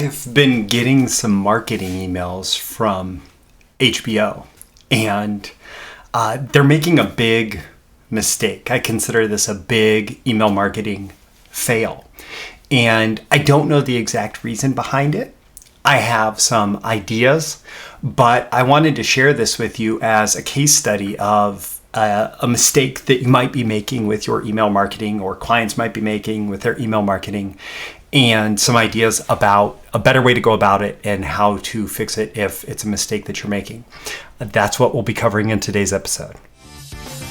I've been getting some marketing emails from HBO, and they're making a big mistake. I consider this a big email marketing fail, and I don't know the exact reason behind it. I have some ideas, but I wanted to share this with you as a case study of a mistake that you might be making with your email marketing, or clients might be making with their email marketing, and some ideas about a better way to go about it and how to fix it if it's a mistake that you're making. That's what we'll be covering in today's episode.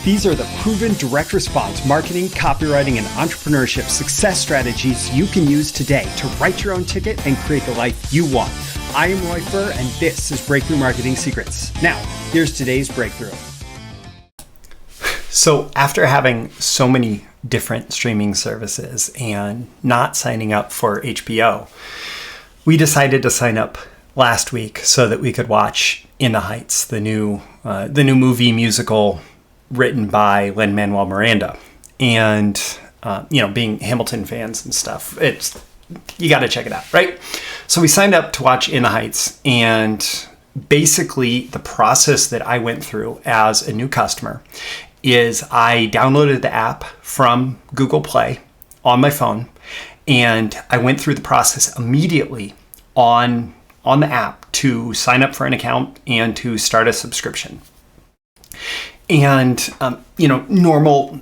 These are the proven direct response marketing, copywriting, and entrepreneurship success strategies you can use today to write your own ticket and create the life you want. I am Roy Furr, and this is Breakthrough Marketing Secrets. Now, here's today's breakthrough. So after having so many different streaming services and not signing up for HBO, we decided to sign up last week so that we could watch In the Heights, the new movie musical written by Lin-Manuel Miranda. And being Hamilton fans and stuff, you got to check it out, right? So we signed up to watch In the Heights, and basically the process that I went through as a new customer is I downloaded the app from Google Play on my phone, and I went through the process immediately on the app to sign up for an account and to start a subscription. And, normal,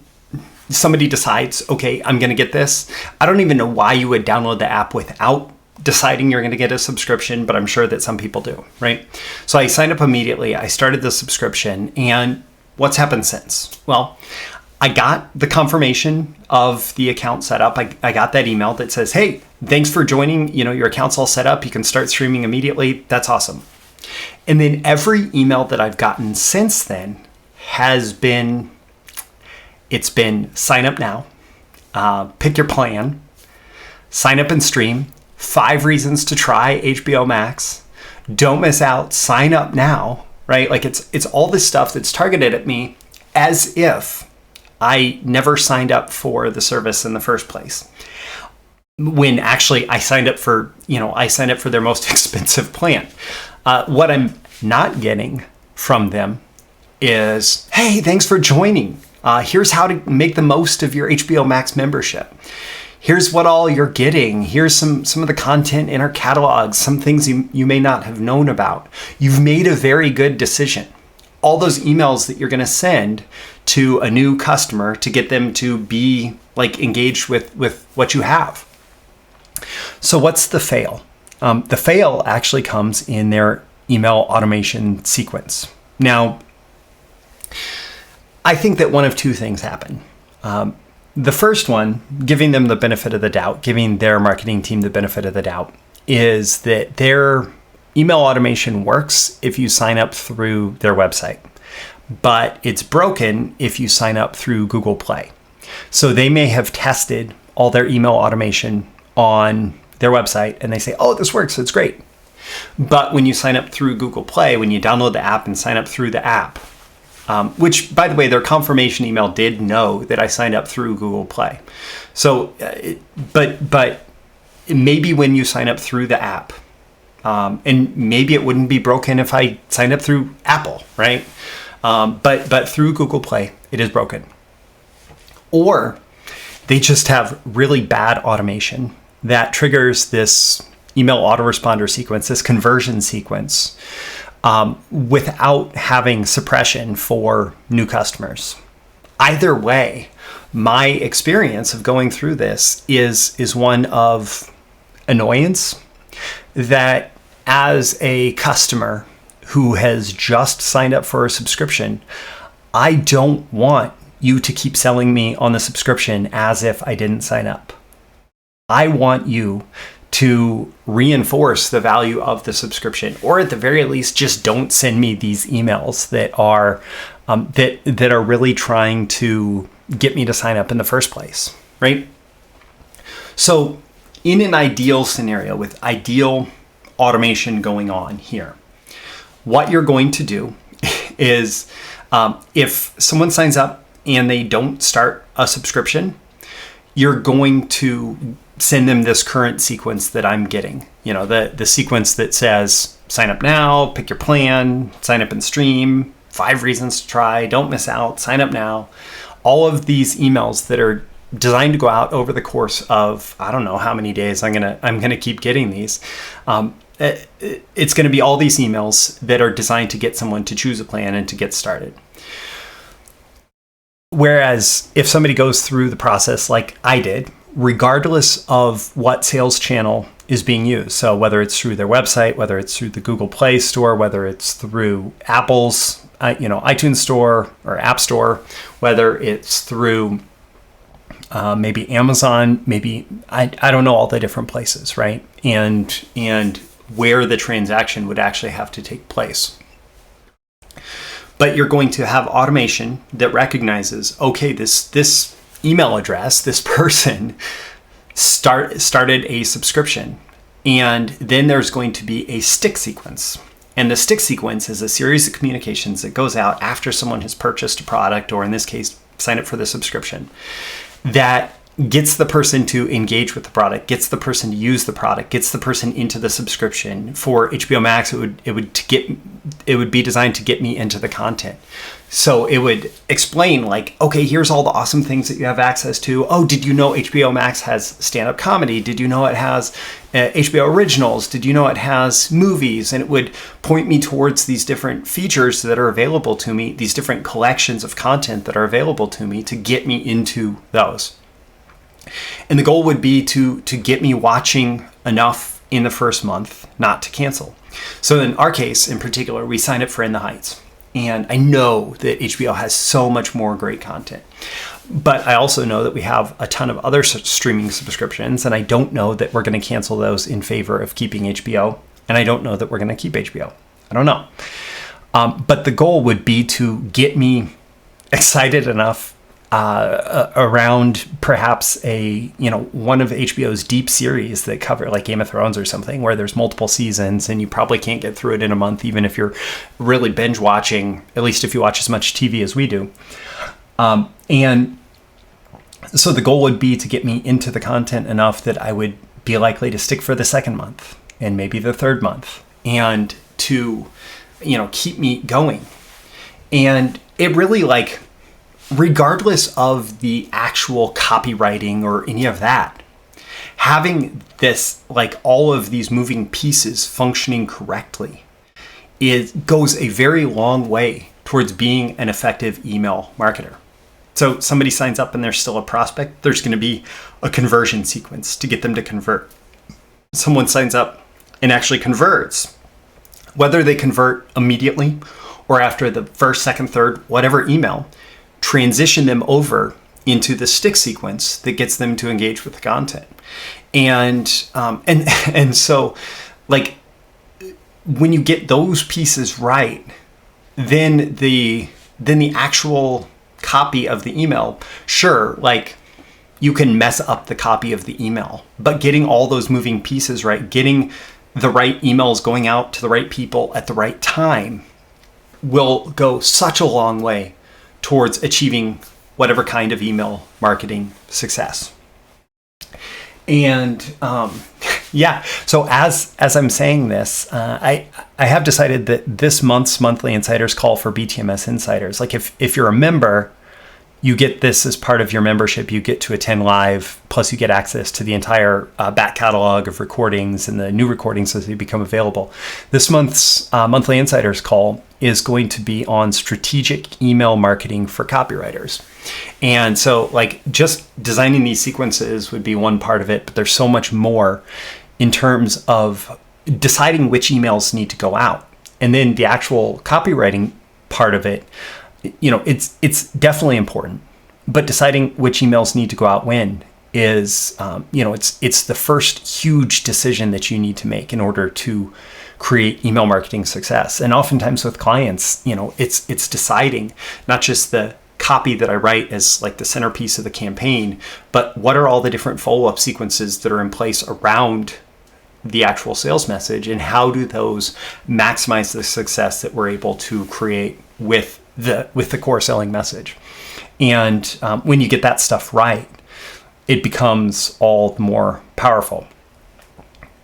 somebody decides, okay, I'm going to get this. I don't even know why you would download the app without deciding you're going to get a subscription, but I'm sure that some people do, right? So I signed up immediately. I started the subscription, and what's happened since? Well, I got the confirmation of the account set up. I got that email that says, hey, thanks for joining. Your account's all set up. You can start streaming immediately. That's awesome. And then every email that I've gotten since then has been sign up now, pick your plan, sign up and stream, 5 reasons to try HBO Max, don't miss out, sign up now. Right? Like it's all this stuff that's targeted at me as if I never signed up for the service in the first place. When actually I signed up for their most expensive plan. What I'm not getting from them is, hey, thanks for joining. Here's how to make the most of your HBO Max membership. Here's what all you're getting. Here's some of the content in our catalogs, some things you may not have known about. You've made a very good decision. All those emails that you're going to send to a new customer to get them to be engaged with what you have. So what's the fail? The fail actually comes in their email automation sequence. Now, I think that one of two things happen. The first one, giving them the benefit of the doubt, giving their marketing team the benefit of the doubt, is that their email automation works if you sign up through their website, but it's broken if you sign up through Google Play. So they may have tested all their email automation on their website and they say, oh, this works, it's great. But when you sign up through Google Play, when you download the app and sign up through the app, which, by the way, their confirmation email did know that I signed up through Google Play. So, but maybe when you sign up through the app, and maybe it wouldn't be broken if I signed up through Apple, right? But through Google Play, it is broken. Or they just have really bad automation that triggers this email autoresponder sequence, this conversion sequence, without having suppression for new customers. Either way, my experience of going through this is one of annoyance, that as a customer who has just signed up for a subscription, I don't want you to keep selling me on the subscription as if I didn't sign up. I want you to reinforce the value of the subscription, or at the very least, just don't send me these emails that are really trying to get me to sign up in the first place, right? So, in an ideal scenario with ideal automation going on here, what you're going to do is, if someone signs up and they don't start a subscription, you're going to send them this current sequence that I'm getting. The sequence that says sign up now, pick your plan, sign up and stream, 5 reasons to try, don't miss out, sign up now. All of these emails that are designed to go out over the course of, I don't know how many days I'm gonna keep getting these. It's going to be all these emails that are designed to get someone to choose a plan and to get started. Whereas if somebody goes through the process like I did, regardless of what sales channel is being used, so whether it's through their website, whether it's through the Google Play Store, whether it's through Apple's iTunes Store or App Store, whether it's through maybe Amazon, maybe I don't know all the different places, right? And where the transaction would actually have to take place. But you're going to have automation that recognizes, okay, this email address, this person started a subscription, and then there's going to be a stick sequence. And the stick sequence is a series of communications that goes out after someone has purchased a product, or in this case, sign up for the subscription, that gets the person to engage with the product, gets the person to use the product, gets the person into the subscription. For HBO Max, it would be designed to get me into the content. So it would explain like, okay, here's all the awesome things that you have access to. Oh, did you know HBO Max has stand-up comedy? Did you know it has HBO Originals? Did you know it has movies? And it would point me towards these different features that are available to me, these different collections of content that are available to me to get me into those. And the goal would be to get me watching enough in the first month not to cancel. So in our case in particular, we signed up for In the Heights. And I know that HBO has so much more great content. But I also know that we have a ton of other streaming subscriptions, and I don't know that we're going to cancel those in favor of keeping HBO. And I don't know that we're going to keep HBO. I don't know. But the goal would be to get me excited enough around perhaps one of HBO's deep series that cover like Game of Thrones or something, where there's multiple seasons and you probably can't get through it in a month, even if you're really binge watching, at least if you watch as much TV as we do. And so the goal would be to get me into the content enough that I would be likely to stick for the second month and maybe the third month, and to, keep me going. And it really, like, regardless of the actual copywriting or any of that, having this, like, all of these moving pieces functioning correctly, it goes a very long way towards being an effective email marketer. So somebody signs up and they're still a prospect, there's going to be a conversion sequence to get them to convert. Someone signs up and actually converts, whether they convert immediately or after the first, second, third, whatever email, transition them over into the stick sequence that gets them to engage with the content. And so, like, when you get those pieces right, then the actual copy of the email, sure, like, you can mess up the copy of the email, but getting all those moving pieces right, getting the right emails going out to the right people at the right time will go such a long way towards achieving whatever kind of email marketing success. And so as I'm saying this, I have decided that this month's monthly insiders call for BTMS insiders. Like, if you're a member, you get this as part of your membership. You get to attend live, plus you get access to the entire back catalog of recordings and the new recordings as they become available. This month's monthly insiders call is going to be on strategic email marketing for copywriters. And so, like, just designing these sequences would be one part of it, but there's so much more in terms of deciding which emails need to go out. And then the actual copywriting part of it, it's definitely important, but deciding which emails need to go out when is, it's the first huge decision that you need to make in order to create email marketing success. And oftentimes with clients, it's deciding not just the copy that I write as like the centerpiece of the campaign, but what are all the different follow-up sequences that are in place around the actual sales message, and how do those maximize the success that we're able to create with the core selling message. And when you get that stuff right, it becomes all the more powerful.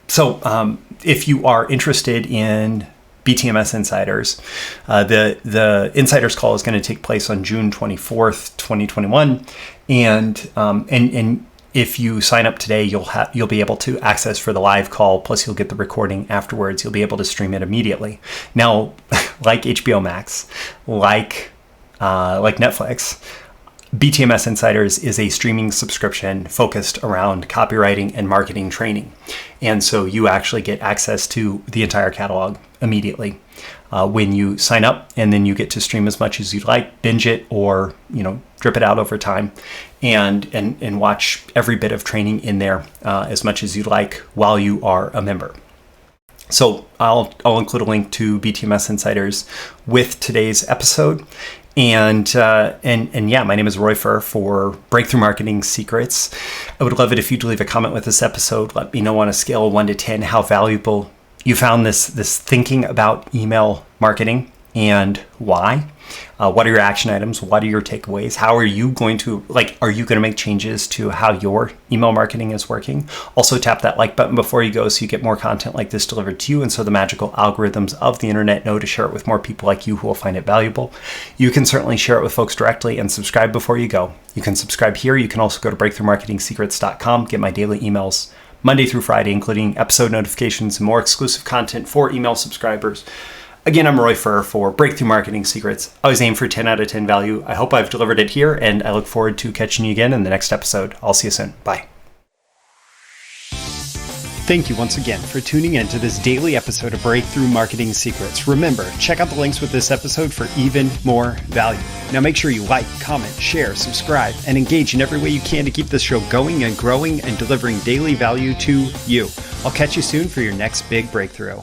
So if you are interested in BTMS Insiders, the Insiders Call is going to take place on June 24th, 2021. And if you sign up today, you'll be able to access for the live call, plus you'll get the recording afterwards. You'll be able to stream it immediately. Now, like HBO Max, like Netflix, BTMS Insiders is a streaming subscription focused around copywriting and marketing training. And so you actually get access to the entire catalog immediately when you sign up, and then you get to stream as much as you'd like, binge it, or drip it out over time, and watch every bit of training in there as much as you'd like while you are a member. So I'll include a link to BTMS Insiders with today's episode. And yeah, my name is Roy Furr for Breakthrough Marketing Secrets. I would love it if you'd leave a comment with this episode. Let me know on a scale of 1 to 10 how valuable you found this thinking about email marketing and why. What are your action items? What are your takeaways? How are you going to, are you going to make changes to how your email marketing is working? Also tap that like button before you go so you get more content like this delivered to you, and so the magical algorithms of the internet know to share it with more people like you who will find it valuable. You can certainly share it with folks directly and subscribe before you go. You can subscribe here. You can also go to breakthroughmarketingsecrets.com, get my daily emails Monday through Friday, including episode notifications and more exclusive content for email subscribers. Again, I'm Roy Furr for Breakthrough Marketing Secrets. Always aim for 10 out of 10 value. I hope I've delivered it here, and I look forward to catching you again in the next episode. I'll see you soon. Bye. Thank you once again for tuning in to this daily episode of Breakthrough Marketing Secrets. Remember, check out the links with this episode for even more value. Now make sure you like, comment, share, subscribe, and engage in every way you can to keep this show going and growing and delivering daily value to you. I'll catch you soon for your next big breakthrough.